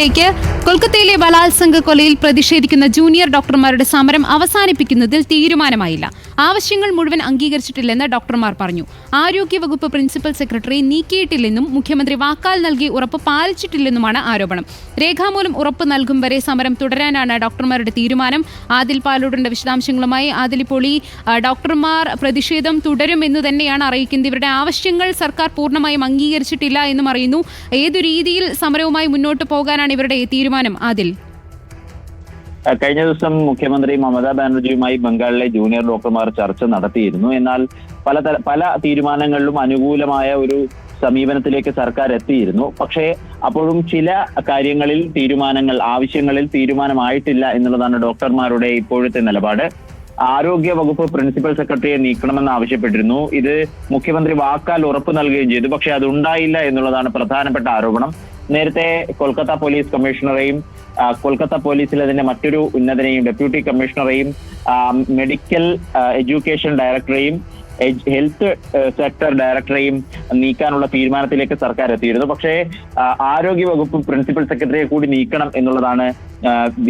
വാർത്തയിലേക്ക്. കൊൽക്കത്തയിലെ ബലാത്സംഗ കൊലയിൽ പ്രതിഷേധിക്കുന്ന ജൂനിയർ ഡോക്ടർമാരുടെ സമരം അവസാനിപ്പിക്കുന്നതിൽ തീരുമാനമായില്ല. ആവശ്യങ്ങൾ മുഴുവൻ അംഗീകരിച്ചിട്ടില്ലെന്ന് ഡോക്ടർമാർ പറഞ്ഞു. ആരോഗ്യവകുപ്പ് പ്രിൻസിപ്പൽ സെക്രട്ടറി നീക്കിയിട്ടില്ലെന്നും മുഖ്യമന്ത്രി വാക്കാൽ നൽകി ഉറപ്പ് പാലിച്ചിട്ടില്ലെന്നുമാണ് ആരോപണം. രേഖാമൂലം ഉറപ്പ് നൽകും വരെ സമരം തുടരാനാണ് ഡോക്ടർമാരുടെ തീരുമാനം. ആദിൽ പാലോടിന്റെ വിശദാംശങ്ങളുമായി. ആദിൽ, ഇപ്പോൾ ഈ ഡോക്ടർമാർ പ്രതിഷേധം തുടരുമെന്ന് തന്നെയാണ് അറിയിക്കുന്നത്. ഇവരുടെ ആവശ്യങ്ങൾ സർക്കാർ പൂർണ്ണമായും അംഗീകരിച്ചിട്ടില്ല എന്നും അറിയുന്നു. ഏതു രീതിയിൽ സമരവുമായി മുന്നോട്ട് പോകാനാണ് ഇവരുടെ തീരുമാനം? ആദിൽ, കഴിഞ്ഞ ദിവസം മുഖ്യമന്ത്രി മമതാ ബാനർജിയുമായി ബംഗാളിലെ ജൂനിയർ ഡോക്ടർമാർ ചർച്ച നടത്തിയിരുന്നു. എന്നാൽ പല തീരുമാനങ്ങളിലും അനുകൂലമായ ഒരു സമീപനത്തിലേക്ക് സർക്കാർ എത്തിയിരുന്നു. പക്ഷേ അപ്പോഴും ചില കാര്യങ്ങളിൽ ആവശ്യങ്ങളിൽ തീരുമാനമായിട്ടില്ല എന്നുള്ളതാണ് ഡോക്ടർമാരുടെ ഇപ്പോഴത്തെ നിലപാട്. ആരോഗ്യ വകുപ്പ് പ്രിൻസിപ്പൽ സെക്രട്ടറിയെ നീക്കണമെന്ന് ആവശ്യപ്പെട്ടിരുന്നു. ഇത് മുഖ്യമന്ത്രി വാക്കാൽ ഉറപ്പ് നൽകുകയും ചെയ്തു. പക്ഷെ അതുണ്ടായില്ല എന്നുള്ളതാണ് പ്രധാനപ്പെട്ട ആരോപണം. നേരത്തെ കൊൽക്കത്ത പോലീസ് കമ്മീഷണറെയും കൊൽക്കത്ത പോലീസിൽ അതിന്റെ മറ്റൊരു ഉന്നതനെയും ഡെപ്യൂട്ടി കമ്മീഷണറെയും മെഡിക്കൽ എഡ്യൂക്കേഷൻ ഡയറക്ടറെയും ഹെൽത്ത് സെക്ടർ ഡയറക്ടറെയും നീക്കാനുള്ള തീരുമാനത്തിലേക്ക് സർക്കാർ എത്തിയിരുന്നു. പക്ഷേ ആരോഗ്യ വകുപ്പ് പ്രിൻസിപ്പൽ സെക്രട്ടറിയെ കൂടി നീക്കണം എന്നുള്ളതാണ്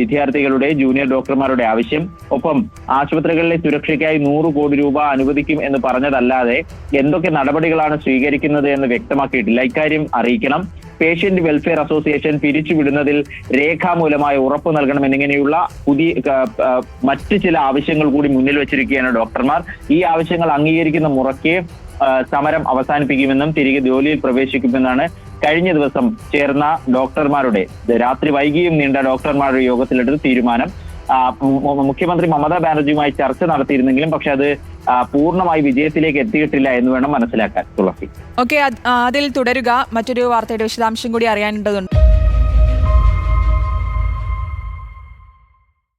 വിദ്യാർത്ഥികളുടെ ജൂനിയർ ഡോക്ടർമാരുടെ ആവശ്യം. ഒപ്പം ആശുപത്രികളിലെ സുരക്ഷയ്ക്കായി 100 കോടി രൂപ അനുവദിക്കും എന്ന് പറഞ്ഞതല്ലാതെ എന്തൊക്കെ നടപടികളാണ് സ്വീകരിക്കുന്നത് എന്ന് വ്യക്തമാക്കിയിട്ടില്ല. ഇക്കാര്യം അറിയിക്കണം. പേഷ്യന്റ് വെൽഫെയർ അസോസിയേഷൻ പിരിച്ചുവിടുന്നതിൽ രേഖാമൂലമായ ഉറപ്പ് നൽകണം എന്നിങ്ങനെയുള്ള മറ്റ് ചില ആവശ്യങ്ങൾ കൂടി മുന്നിൽ വെച്ചിരിക്കുകയാണ് ഡോക്ടർമാർ. ഈ ആവശ്യങ്ങൾ അംഗീകരിക്കുന്ന മുറയ്ക്ക് സമരം അവസാനിപ്പിക്കുമെന്നും തിരികെ ജോലിയിൽ പ്രവേശിക്കുമെന്നാണ് കഴിഞ്ഞ ദിവസം ചേർന്ന ഡോക്ടർമാരുടെ രാത്രി വൈകിയും നീണ്ട ഡോക്ടർമാരുടെ യോഗത്തിലെടുത്ത തീരുമാനം. മുഖ്യമന്ത്രി മമതാ ബാനർജിയുമായി ചർച്ച നടത്തിയിരുന്നെങ്കിലും പക്ഷെ അത് പൂർണ്ണമായി വിജയത്തിലേക്ക് എത്തിയിട്ടില്ല എന്ന് വേണം മനസ്സിലാക്കാൻ. തുളസി, ഓക്കെ, അതിൽ തുടരുക. മറ്റൊരു വാർത്തയുടെ വിശദാംശം കൂടി അറിയാനുള്ളതുണ്ട്.